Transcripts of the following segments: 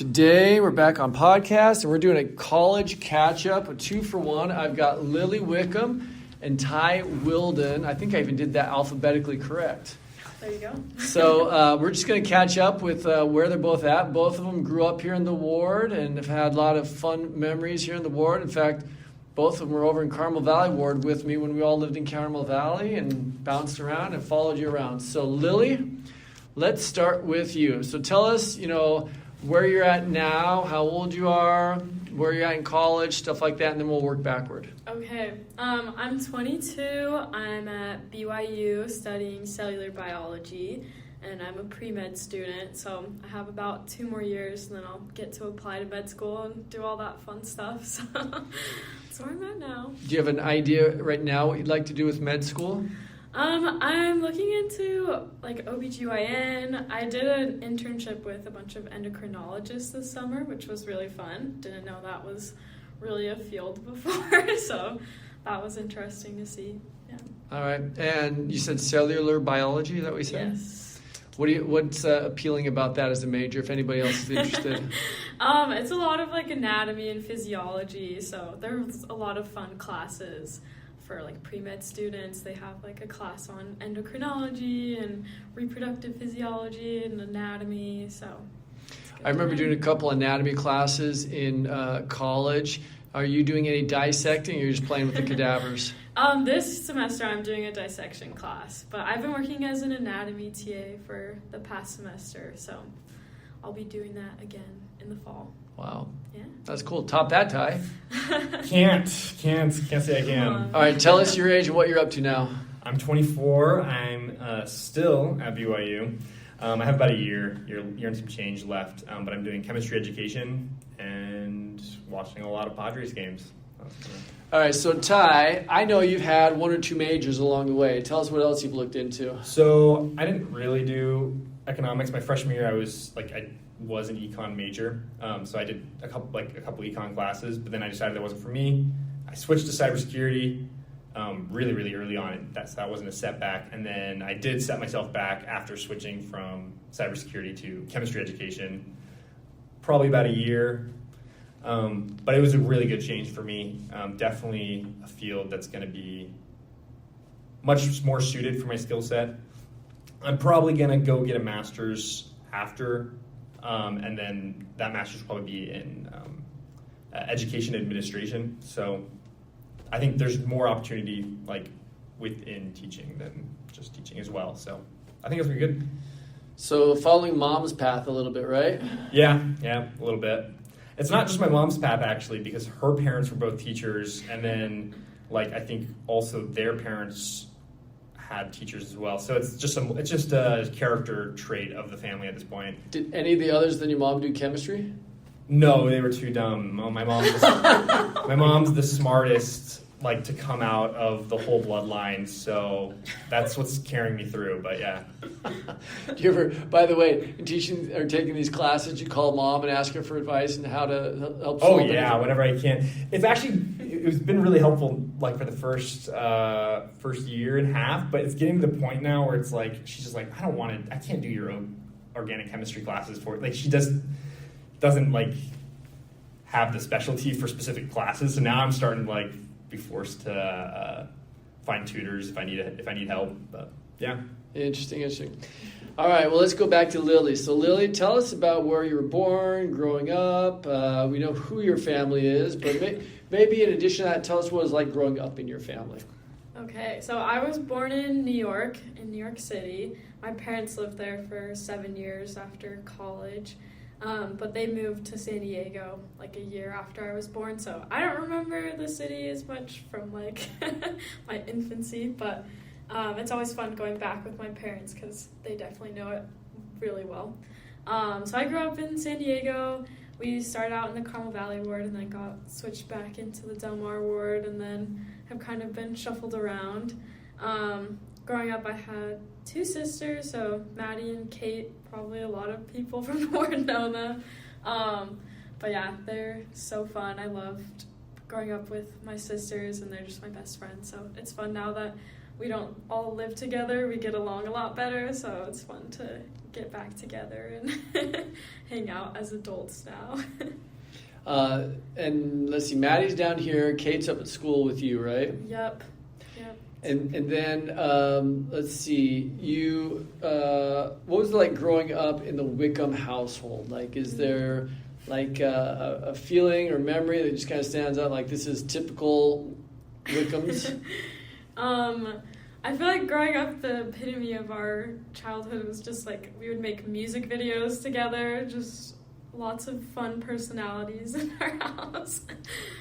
Today we're back on podcast and we're doing a college catch-up, a 2-for-1. I've got Lily Wickham and Ty Willden. I think I even did that alphabetically correct. There you go. So we're just going to catch up with where they're both at. Both of them grew up here in the ward and have had a lot of fun memories here in the ward. In fact, both of them were over in Carmel Valley ward with me when we all lived in Carmel Valley and bounced around and followed you around. So Lily, let's start with you. So tell us, where you're at now, how old you are, where you're at in college, stuff like that, and then we'll work backward. Okay. I'm 22. I'm at BYU studying cellular biology, and I'm a pre-med student, so I have about 2 more years, and then I'll get to apply to med school and do all that fun stuff. So that's where I'm at now. Do you have an idea right now what you'd like to do with med school? I'm looking into OBGYN. I did an internship with a bunch of endocrinologists this summer, which was really fun. Didn't know that was really a field before, so that was interesting to see. Yeah. All right. And you said cellular biology, is that what you said? Yes. What's appealing about that as a major, if anybody else is interested? It's a lot of anatomy and physiology, so there's a lot of fun classes. For pre-med students, they have a class on endocrinology and reproductive physiology and anatomy. So I remember doing a couple anatomy classes in college. Are you doing any dissecting, or you're just playing with the cadavers? This semester I'm doing a dissection class, but I've been working as an anatomy TA for the past semester, so I'll be doing that again in the fall. Wow. Yeah. That's cool. Top that, Ty. Can't say I can. All right, tell us your age and what you're up to now. I'm 24. I'm still at BYU. I have about a year and some change left, but I'm doing chemistry education and watching a lot of Padres games. All right, so Ty, I know you've had 1 or 2 majors along the way. Tell us what else you've looked into. So I didn't really do economics. My freshman year, I was an econ major, so I did a couple econ classes, but then I decided that wasn't for me. I switched to cybersecurity really, really early on. That wasn't a setback, and then I did set myself back after switching from cybersecurity to chemistry education, probably about a year, but it was a really good change for me. Definitely a field that's going to be much more suited for my skill set. I'm probably going to go get a master's after. And then that master's will probably be in education administration. So I think there's more opportunity within teaching than just teaching as well. So I think it's pretty good. So following mom's path a little bit, right? Yeah, a little bit. It's not just my mom's path actually, because her parents were both teachers, and then I think also their parents had teachers as well, so it's just a character trait of the family at this point. Did any of the others than your mom do chemistry? No, they were too dumb. My mom's the smartest to come out of the whole bloodline, so that's what's carrying me through. But yeah. Do you ever, by the way, in teaching or taking these classes, you call mom and ask her for advice and how to help? Oh yeah, whenever I can. It's been really helpful for the first year and a half, but it's getting to the point now where it's she's just I can't do your own organic chemistry classes for it. She doesn't have the specialty for specific classes, so now I'm starting to be forced to find tutors if I need help. But yeah. Interesting. All right, well, let's go back to Lily. So Lily, tell us about where you were born, growing up. We know who your family is, but maybe in addition to that, tell us what it was like growing up in your family. Okay, so I was born in New York City. My parents lived there for 7 years after college, but they moved to San Diego a year after I was born, so I don't remember the city as much from my infancy, but it's always fun going back with my parents because they definitely know it really well. So I grew up in San Diego. We started out in the Carmel Valley ward and then got switched back into the Del Mar ward and then have kind of been shuffled around. Growing up, I had 2 sisters, so Maddie and Kate. Probably a lot of people from the ward know them. But yeah, they're so fun. I loved growing up with my sisters, and they're just my best friends. So it's fun now that we don't all live together. We get along a lot better, so it's fun to get back together and hang out as adults now. And let's see, Maddie's down here. Kate's up at school with you, right? Yep. And then let's see, you what was it like growing up in the Wickham household? Like, is there like a feeling or memory that just kind of stands out? Like, this is typical Wickhams. I feel like growing up, the epitome of our childhood was just like we would make music videos together, just lots of fun personalities in our house.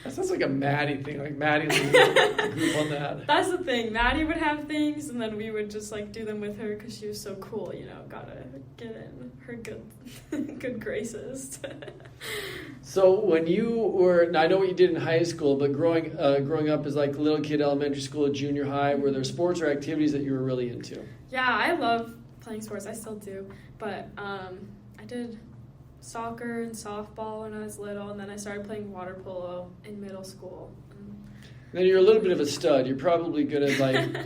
That sounds like a Maddie thing. Like Maddie would group on that. That's the thing. Maddie would have things, and then we would just like do them with her because she was so cool. Gotta get in her good graces. So when you were, now I know what you did in high school, but growing up as like a little kid, elementary school, junior high, were there sports or activities that you were really into? Yeah, I love playing sports. I still do, but I did soccer and softball when I was little, and then I started playing water polo in middle school. Then you're a little bit of a stud. You're probably going to like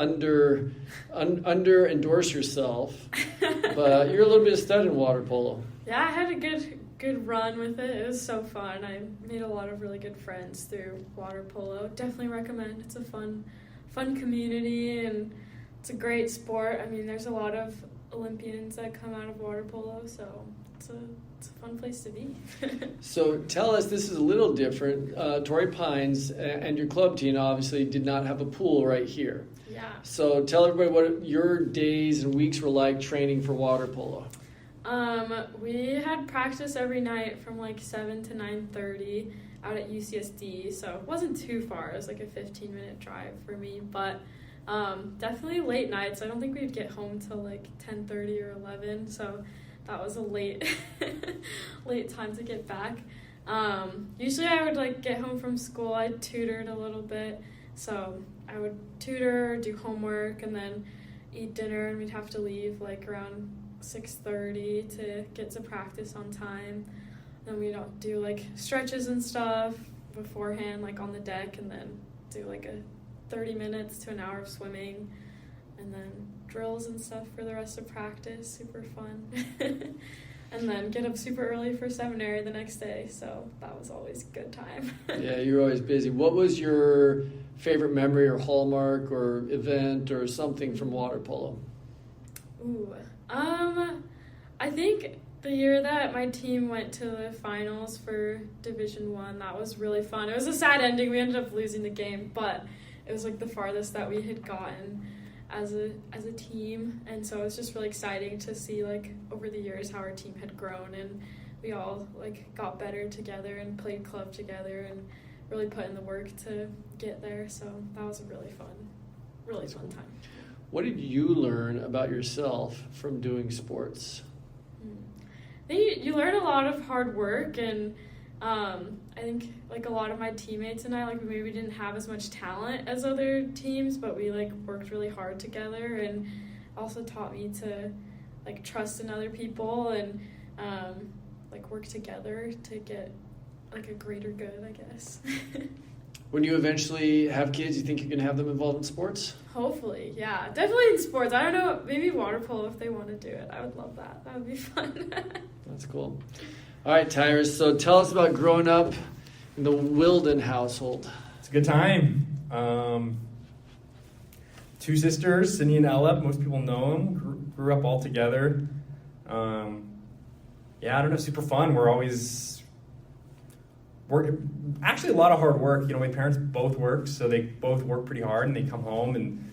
under endorse yourself, but you're a little bit of stud in water polo. Yeah, I had a good run with it. It was so fun. I made a lot of really good friends through water polo. Definitely recommend. It's a fun community, and it's a great sport. I mean, there's a lot of Olympians that come out of water polo, so it's a fun place to be. So tell us, this is a little different. Torrey Pines and your club team obviously did not have a pool right here. Yeah. So tell everybody what your days and weeks were like training for water polo. We had practice every night from like 7 to 9:30 out at UCSD, so it wasn't too far. It was like a 15-minute drive for me, but definitely late nights. I don't think we'd get home till like 10:30 or 11, so that was a late time to get back. Usually I would like get home from school. I tutored a little bit, so I would tutor, do homework, and then eat dinner, and we'd have to leave like around 6:30 to get to practice on time. Then we'd do like stretches and stuff beforehand, like on the deck, and then do like a 30 minutes to an hour of swimming, and then drills and stuff for the rest of practice. Super fun. And then get up super early for seminary the next day, so that was always a good time. Yeah, you were always busy. What was your favorite memory or hallmark or event or something from water polo? Ooh, I think the year that my team went to the finals for Division I, that was really fun. It was a sad ending. We ended up losing the game, but it was like the farthest that we had gotten as a team, and so it was just really exciting to see like over the years how our team had grown, and we all like got better together and played club together and really put in the work to get there. So that was a really fun time. What did you learn about yourself from doing sports? I think you learn a lot of hard work, and I think like a lot of my teammates and I, like, maybe didn't have as much talent as other teams, but we like worked really hard together, and also taught me to like trust in other people and like work together to get like a greater good, I guess. When you eventually have kids, you think you're going to have them involved in sports? Hopefully, yeah. Definitely in sports. I don't know, maybe water polo if they want to do it. I would love that. That would be fun. That's cool. All right, Tyrus, so tell us about growing up in the Willden household. It's a good time. Two sisters, Cindy and Ella. Most people know them. Grew up all together. Yeah, I don't know, super fun. We're actually a lot of hard work. My parents both work, so they both work pretty hard, and they come home and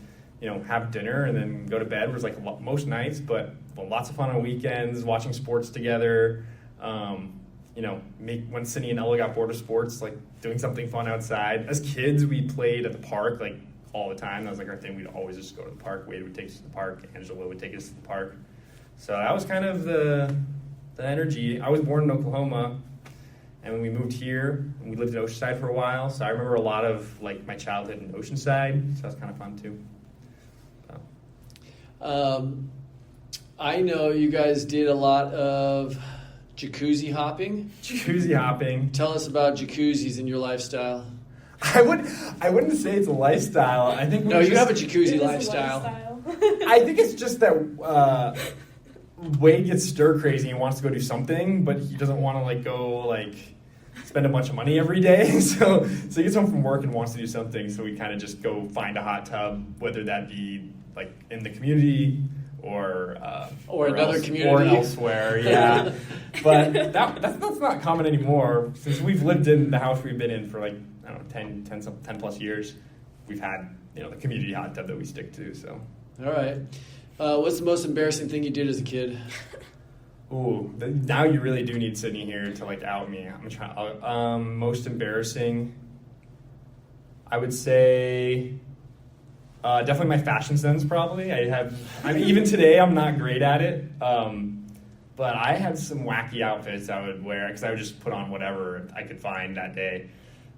have dinner and then go to bed. It was like most nights, but lots of fun on weekends, watching sports together. When Cindy and Ella got bored of sports, like doing something fun outside. As kids, we played at the park like all the time. That was like our thing. We'd always just go to the park. Wade would take us to the park. Angela would take us to the park. So that was kind of the energy. I was born in Oklahoma, and when we moved here, we lived in Oceanside for a while. So I remember a lot of like my childhood in Oceanside. So that was kind of fun too. I know you guys did a lot of jacuzzi hopping. Jacuzzi hopping. Tell us about jacuzzis in your lifestyle. I wouldn't say it's a lifestyle. I think you have a jacuzzi lifestyle. I think it's just that Wade gets stir crazy and wants to go do something, but he doesn't want to like go like spend a bunch of money every day. So he gets home from work and wants to do something. So we kind of just go find a hot tub, whether that be like in the community or another community or elsewhere. Yeah, but that's not common anymore. Since we've lived in the house we've been in for like I don't know 10 plus years, we've had the community hot tub that we stick to. So all right. What's the most embarrassing thing you did as a kid? Ooh, now you really do need Sydney here to like out me. I'm trying. Most embarrassing, I would say, definitely my fashion sense. Probably, even today I'm not great at it. But I had some wacky outfits I would wear because I would just put on whatever I could find that day,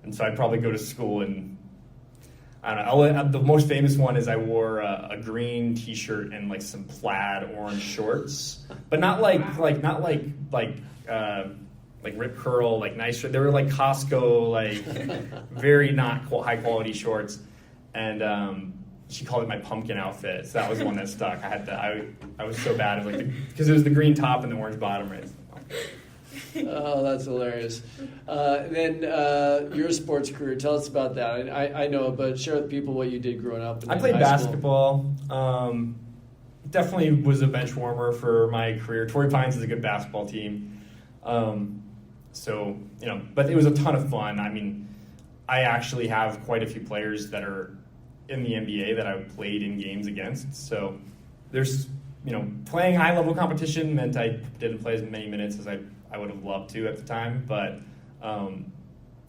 and so I'd probably go to school and. I don't know. The most famous one is I wore a green T-shirt and like some plaid orange shorts, but not like rip curl like nice. They were like Costco like very not high quality shorts, and she called it my pumpkin outfit. So that was the one that stuck. I was so bad because it was the green top and the orange bottom. Right. Oh, that's hilarious. Then your sports career, tell us about that. I know, but share with people what you did growing up. I played basketball. Definitely was a bench warmer for my career. Torrey Pines is a good basketball team. So, but it was a ton of fun. I mean, I actually have quite a few players that are in the NBA that I've played in games against. So there's, playing high-level competition meant I didn't play as many minutes as I would have loved to at the time, but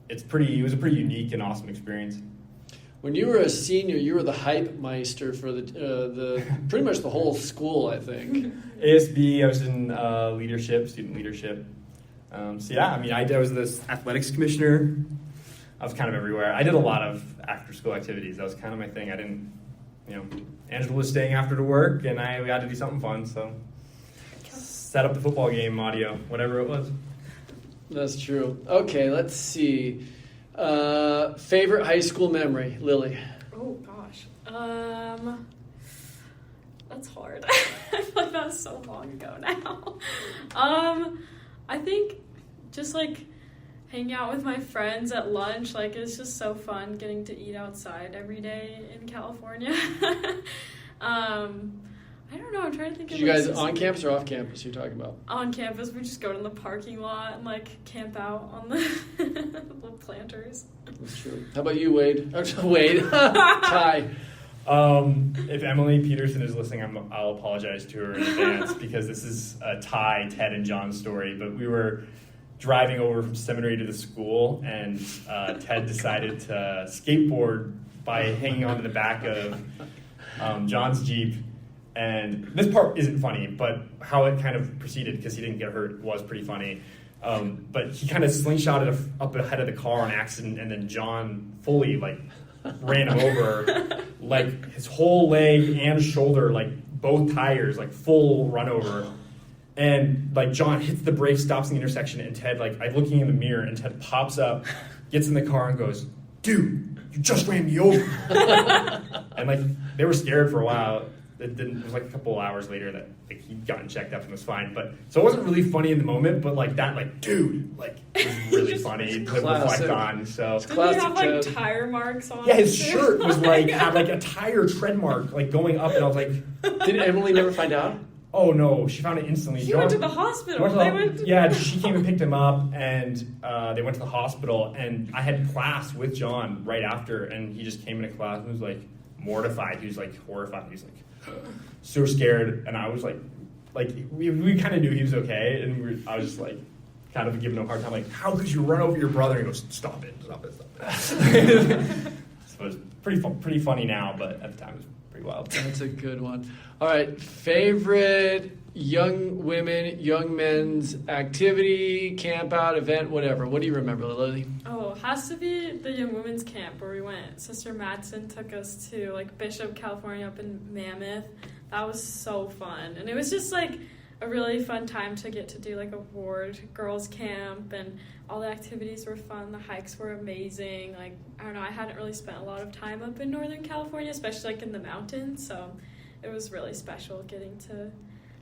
it was a pretty unique and awesome experience. When you were a senior, you were the hype meister for the pretty much the whole school, I think. ASB, I was in student leadership. I was this athletics commissioner. I was kind of everywhere. I did a lot of after-school activities. That was kind of my thing. I didn't, Angela was staying after to work, and we had to do something fun, so set up the football game audio, whatever it was. That's true. Okay, let's see. Favorite high school memory, Lily? Oh, gosh. That's hard. I feel like that was so long ago now. I think just, hanging out with my friends at lunch, it's just so fun getting to eat outside every day in California. I don't know. I'm trying to think of. You guys on campus or off campus? You're talking about on campus. We just go to the parking lot and camp out on the planters. That's true. How about you, Wade? Wade, Ty. If Emily Peterson is listening, I'll apologize to her in advance because this is a Ty, Ted, and John's story. But we were driving over from seminary to the school, and Ted decided to skateboard by hanging onto the back of John's Jeep. And this part isn't funny, but how it kind of proceeded, because he didn't get hurt, was pretty funny. But he kind of slingshotted up ahead of the car on accident, and then John fully, ran him over. His whole leg and shoulder, both tires, full run over. And, John hits the brake, stops in the intersection, and Ted, I'm looking in the mirror, and Ted pops up, gets in the car, and goes, "Dude, you just ran me over." And, they were scared for a while. It was a couple of hours later that he'd gotten checked up and was fine. But so it wasn't really funny in the moment, but dude, it was really funny to reflect on. So did he have tire marks on? Yeah, his shirt was had a tire tread mark going up, and I was like, did Emily never find out? Oh no, she found it instantly. He went to the hospital. Yeah, she came and picked him up, and they went to the hospital. And I had class with John right after, and he just came into class and was mortified. He was horrified. He was so scared, and I was we kind of knew he was okay, and I was just kind of giving him a hard time, how could you run over your brother? And he goes, stop it. So it was pretty funny now, but at the time it was pretty wild. That's a good one. All right, favorite young women, young men's activity, camp out, event, whatever. What do you remember, Lily? Oh, has to be the Young Women's Camp where we went. Sister Madsen took us to Bishop, California, up in Mammoth. That was so fun, and it was just a really fun time to get to do a ward girls camp, and all the activities were fun. The hikes were amazing. I don't know, I hadn't really spent a lot of time up in Northern California, especially in the mountains, so it was really special getting to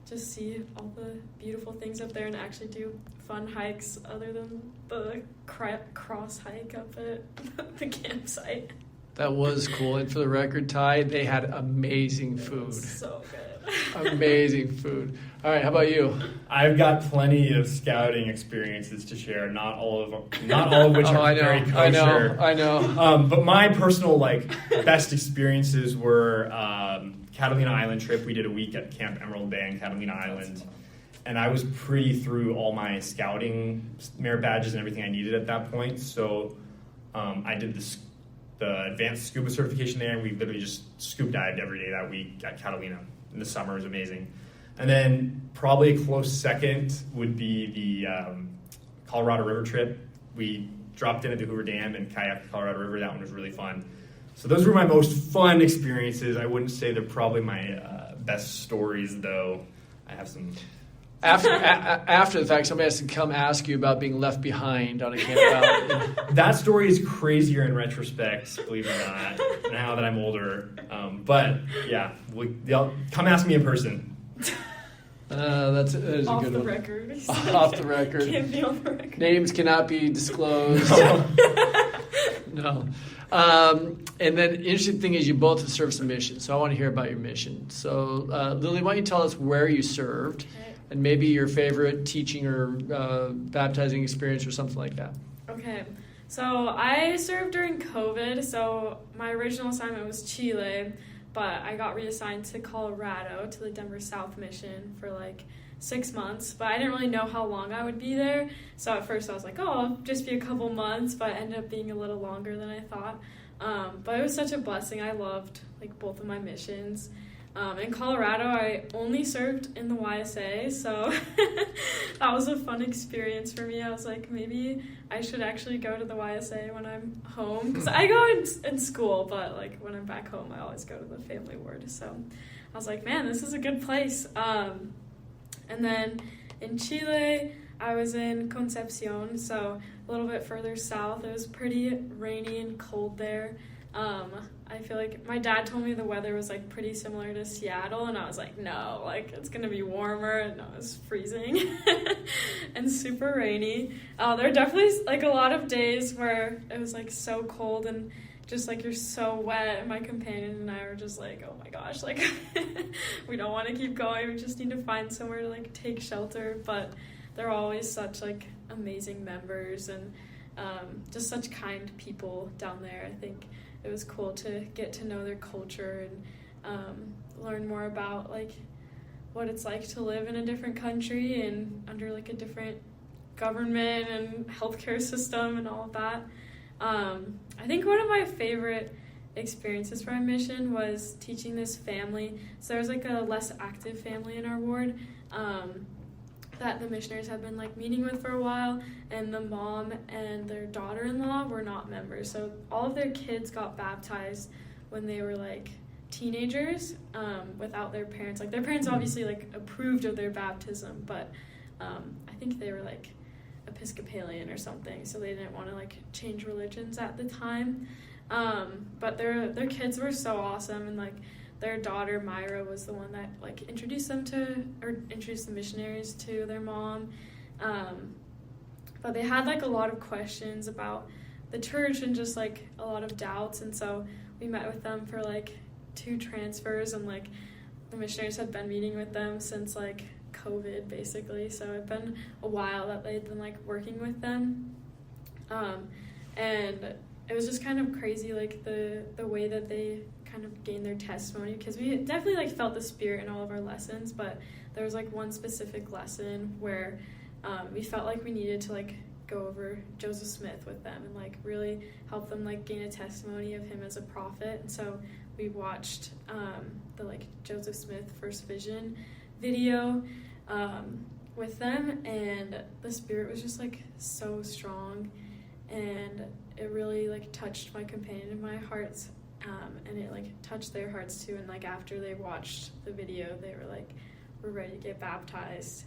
just see all the beautiful things up there and actually do fun hikes other than the cross hike up at the campsite. That was cool. And for the record, Ty, they had amazing food. So good. Amazing food. All right, how about you? I've got plenty of scouting experiences to share. Not all of which are very kosher. I know. But my personal best experiences were Catalina Island trip. We did a week at Camp Emerald Bay on Catalina Island, and I was pretty through all my scouting merit badges and everything I needed at that point. So I did the advanced scuba certification there, and we literally just scuba dived every day that week at Catalina in the summer. It was amazing. And then probably a close second would be the Colorado River trip. We dropped in at the Hoover Dam and kayaked the Colorado River. That one was really fun. So those were my most fun experiences. I wouldn't say they're probably my best stories, though. I have some... After the fact, somebody has to come ask you about being left behind on a campground. That story is crazier in retrospect, believe it or not, now that I'm older. But yeah, come ask me in person. That is a good one. Off the record. Off the record. Can't be on the record. Names cannot be disclosed. No. And then interesting thing is you both have served some missions, so I want to hear about your mission. So Lily, why don't you tell us where you served? Okay. And maybe your favorite teaching or baptizing experience or something like that. Okay, so I served during COVID, so my original assignment was Chile, but I got reassigned to Colorado, to the Denver South mission for 6 months, but I didn't really know how long I would be there, so at first I was like, I'll just be a couple months, but it ended up being a little longer than I thought. But it was such a blessing. I loved both of my missions. In Colorado, I only served in the YSA, so that was a fun experience for me. I was like, maybe I should actually go to the YSA when I'm home. Because I go in school, but when I'm back home, I always go to the family ward. So I was like, man, this is a good place. And then in Chile, I was in Concepcion, so a little bit further south. It was pretty rainy and cold there. I feel like my dad told me the weather was pretty similar to Seattle, and I was like, no, it's gonna be warmer, and no, it was freezing and super rainy. There are definitely a lot of days where it was so cold and just you're so wet, and my companion and I were just oh my gosh, we don't want to keep going, we just need to find somewhere to take shelter. But they're always such amazing members and just such kind people down there. I think it was cool to get to know their culture and learn more about what it's like to live in a different country and under a different government and healthcare system and all of that. I think one of my favorite experiences for my mission was teaching this family. So there was a less active family in our ward that the missionaries had been meeting with for a while, and the mom and their daughter-in-law were not members. So all of their kids got baptized when they were teenagers without their parents. Their parents obviously approved of their baptism, but I think they were Episcopalian or something, so they didn't want to change religions at the time. But their kids were so awesome, and their daughter Myra was the one that introduced the missionaries to their mom. But they had a lot of questions about the church and just a lot of doubts, and so we met with them for 2 transfers, and the missionaries had been meeting with them since COVID basically, so it'd been a while that they'd been working with them. And it was just kind of crazy the way that they kind of gained their testimony, because we definitely felt the spirit in all of our lessons, but there was one specific lesson where we felt we needed to go over Joseph Smith with them and really help them gain a testimony of him as a prophet. And so we watched the Joseph Smith First Vision video with them, and the spirit was just so strong, and it really touched my companion and my hearts. And it touched their hearts too, and after they watched the video, they were we're ready to get baptized.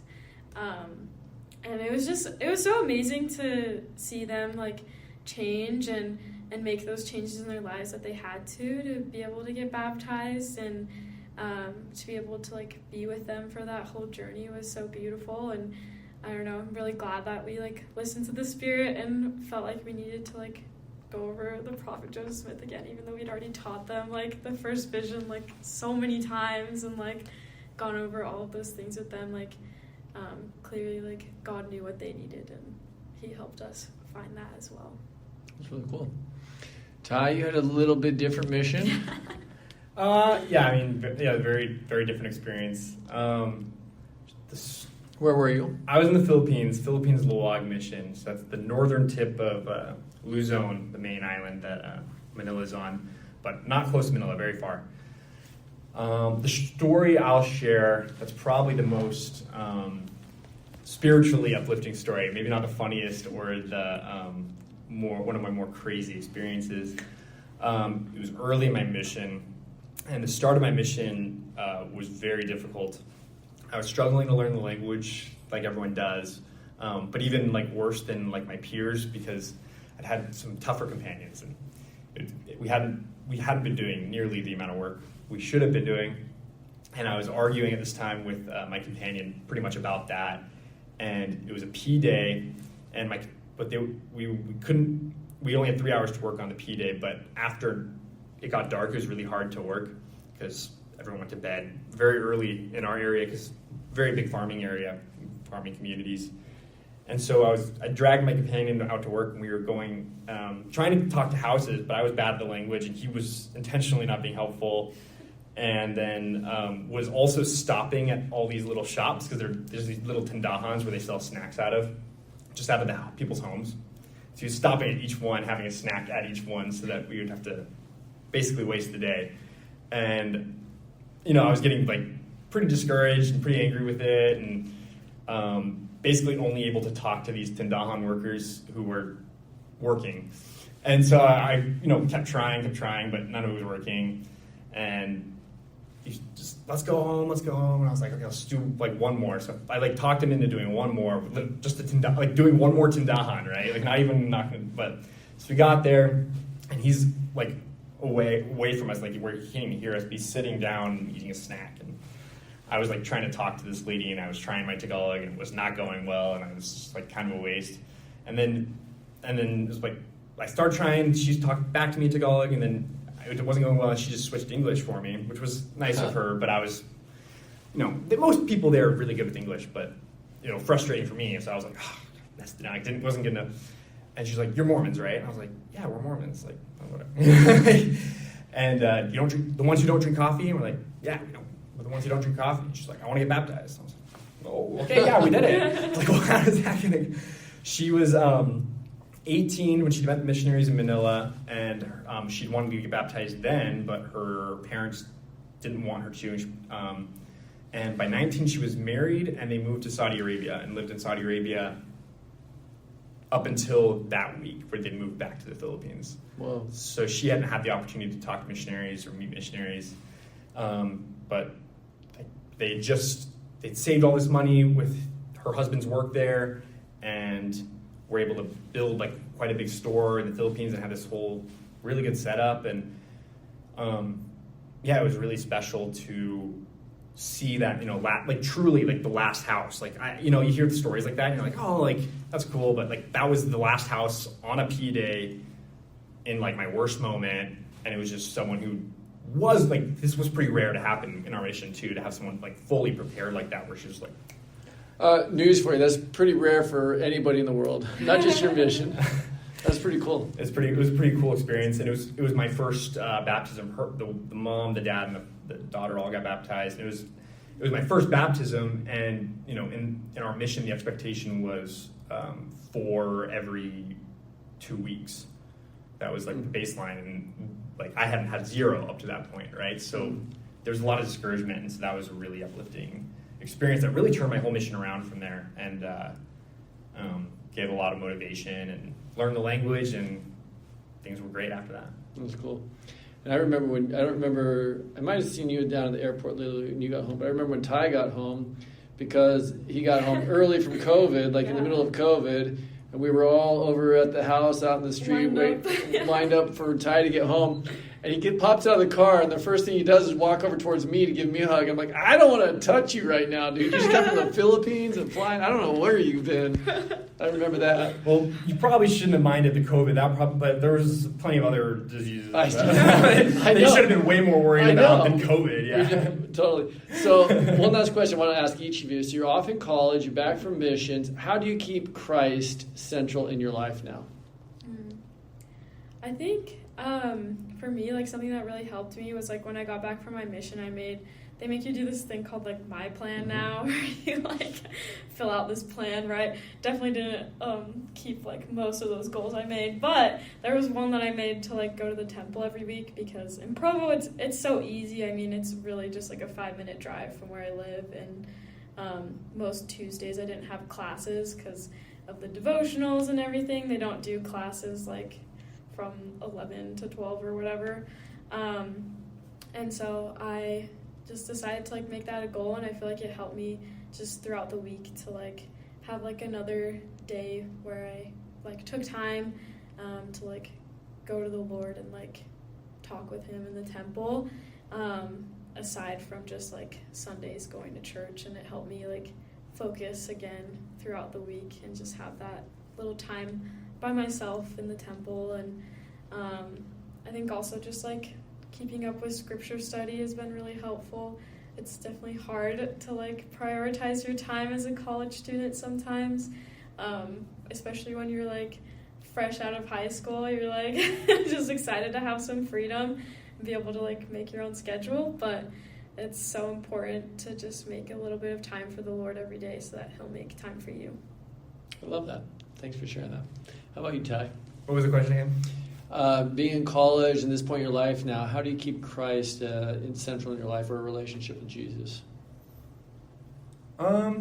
And it was so amazing to see them change and make those changes in their lives that they had to be able to get baptized. And to be able to like be with them for that whole journey was so beautiful. And I don't know, I'm really glad that we like listened to the Spirit and felt like we needed to like go over the prophet Joseph Smith again, even though we'd already taught them like the first vision like so many times and like gone over all of those things with them. Like clearly like God knew what they needed and he helped us find that as well. That's really cool. Ty, you had a little bit different mission. Very, very different experience. Where were you? I was in the Philippines Luwag mission. So that's the northern tip of Luzon, the main island that Manila's on, but not close to Manila, very far. The story I'll share that's probably the most spiritually uplifting story, maybe not the funniest or the one of my more crazy experiences. It was early in my mission, and the start of my mission was very difficult. I was struggling to learn the language like everyone does, but even like worse than like my peers because I'd had some tougher companions, and we hadn't been doing nearly the amount of work we should have been doing. And I was arguing at this time with my companion pretty much about that. And it was a P day, and we only had 3 hours to work on the P day, but after it got dark, it was really hard to work because everyone went to bed very early in our area because very big farming communities. And so I dragged my companion out to work, and we were going, trying to talk to houses, but I was bad at the language, and he was intentionally not being helpful. And then was also stopping at all these little shops because there's these little tindahans where they sell snacks out of the people's homes. So he was stopping at each one, having a snack at each one so that we would have to basically waste the day. And, I was getting like pretty discouraged and pretty angry with it, and basically only able to talk to these tindahan workers who were working. And so I kept trying, but none of it was working. And he just, let's go home. And I was like, okay, let's do like one more. So I like talked him into doing one more, just doing one more tindahan, right? Like not even knocking, but so we got there, and he's like away from us, like where he can't even hear us, be sitting down eating a snack. And I was like trying to talk to this lady, and I was trying my Tagalog, and it was not going well, and I was just like kind of a waste. And then it was like I started trying. She's talking back to me in Tagalog, and then it wasn't going well, and she just switched to English for me, which was nice of her. But I was, most people there are really good with English, but frustrating for me. So I was like, wasn't good enough. And she's like, "You're Mormons, right?" And I was like, "Yeah, we're Mormons." Like, oh, whatever. And you don't drink, the ones who don't drink coffee? And we're like, "Yeah, we're the ones who don't drink coffee." And she's like, "I want to get baptized." I was like, "Oh, okay, yeah, we did it." Like, well, how is that gonna? She was 18 when she met the missionaries in Manila, and she'd wanted to get baptized then, but her parents didn't want her to. And by 19, she was married, and they moved to Saudi Arabia and lived in Saudi Arabia up until that week, where they moved back to the Philippines. Whoa. So she hadn't had the opportunity to talk to missionaries or meet missionaries. But they'd saved all this money with her husband's work there, and were able to build like quite a big store in the Philippines and have this whole really good setup. And it was really special to see that, truly like the last house. Like, you hear the stories like that, and you're like, oh, like that's cool. But like that was the last house on a P day in like my worst moment. And it was just someone who was like, this was pretty rare to happen in our mission too, to have someone like fully prepared like that, where she was like, news for you, that's pretty rare for anybody in the world, not just your mission. That's pretty cool. It was a pretty cool experience, and it was my first baptism. The mom, the dad, and the daughter all got baptized. It was my first baptism, and in our mission, the expectation was 4 every 2 weeks. That was like the baseline, and like I hadn't had 0 up to that point, right? So there was a lot of discouragement, and so that was a really uplifting experience that really turned my whole mission around from there, and gave a lot of motivation and learned the language, and things were great after that. That's cool. And I remember I might have seen you down at the airport literally when you got home, but I remember when Ty got home, because he got home early from COVID, like in the middle of COVID, and we were all over at the house out in the street lined up for Ty to get home. And he pops out of the car, and the first thing he does is walk over towards me to give me a hug. I'm like, I don't want to touch you right now, dude. You just got from the Philippines and flying. I don't know where you've been. I remember that. Well, you probably shouldn't have minded the COVID, but there was plenty of other diseases. I They know. should have been way more worried about than COVID. Yeah. Totally. So one last question I want to ask each of you. So you're off in college, you're back from missions. How do you keep Christ central in your life now? I think for me, like something that really helped me was like when I got back from my mission, they make you do this thing called like My Plan now, where you like fill out this plan, right? Definitely didn't keep like most of those goals I made, but there was one that I made to like go to the temple every week, because in Provo it's so easy. I mean, it's really just like a 5-minute drive from where I live, and most Tuesdays I didn't have classes because of the devotionals and everything. They don't do classes like from 11 to 12 or whatever. And so I just decided to like make that a goal, and I feel like it helped me just throughout the week to like have like another day where I like took time to like go to the Lord and like talk with him in the temple, aside from just like Sundays going to church. And it helped me like focus again throughout the week and just have that little time by myself in the temple. And I think also just like keeping up with scripture study has been really helpful. It's definitely hard to like prioritize your time as a college student sometimes, especially when you're like fresh out of high school. You're like just excited to have some freedom and be able to like make your own schedule, but it's so important to just make a little bit of time for the Lord every day so that he'll make time for you. I love that. Thanks for sharing that. How about you, Ty? What was the question again? Being in college and this point in your life now, how do you keep Christ in central in your life, or a relationship with Jesus? I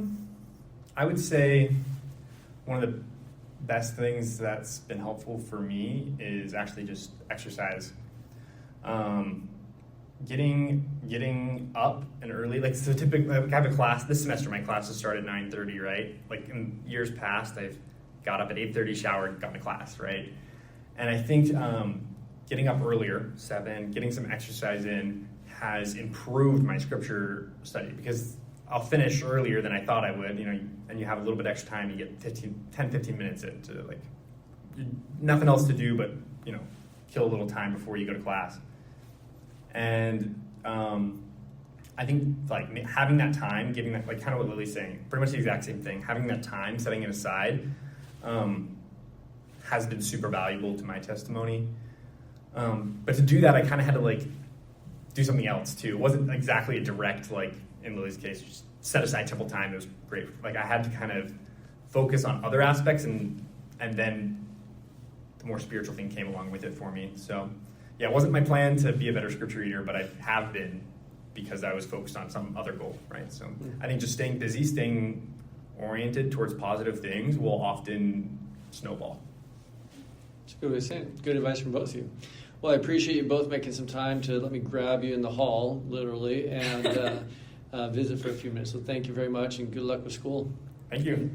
would say one of the best things that's been helpful for me is actually just exercise. Getting up and early, like so typically like I have a class this semester. My classes start at 9:30, right? Like in years past, I've got up at 8:30, showered, gone to class, right? And I think getting up earlier, 7, getting some exercise in has improved my scripture study, because I'll finish earlier than I thought I would, and you have a little bit extra time. You get 10-15 minutes into like nothing else to do but, kill a little time before you go to class. And I think like having that time, giving that, like kind of what Lily's saying, pretty much the exact same thing, having that time, setting it aside, has been super valuable to my testimony. But to do that, I kind of had to like do something else too. It wasn't exactly a direct, like in Lily's case, just set aside temple time. It was great. Like I had to kind of focus on other aspects, and then the more spiritual thing came along with it for me. So yeah, it wasn't my plan to be a better scripture reader, but I have been because I was focused on some other goal, right? So I think just staying busy, staying oriented towards positive things will often snowball. That's a good way of saying it. Good advice from both of you. Well, I appreciate you both making some time to let me grab you in the hall, literally, and visit for a few minutes. So thank you very much, and good luck with school. Thank you.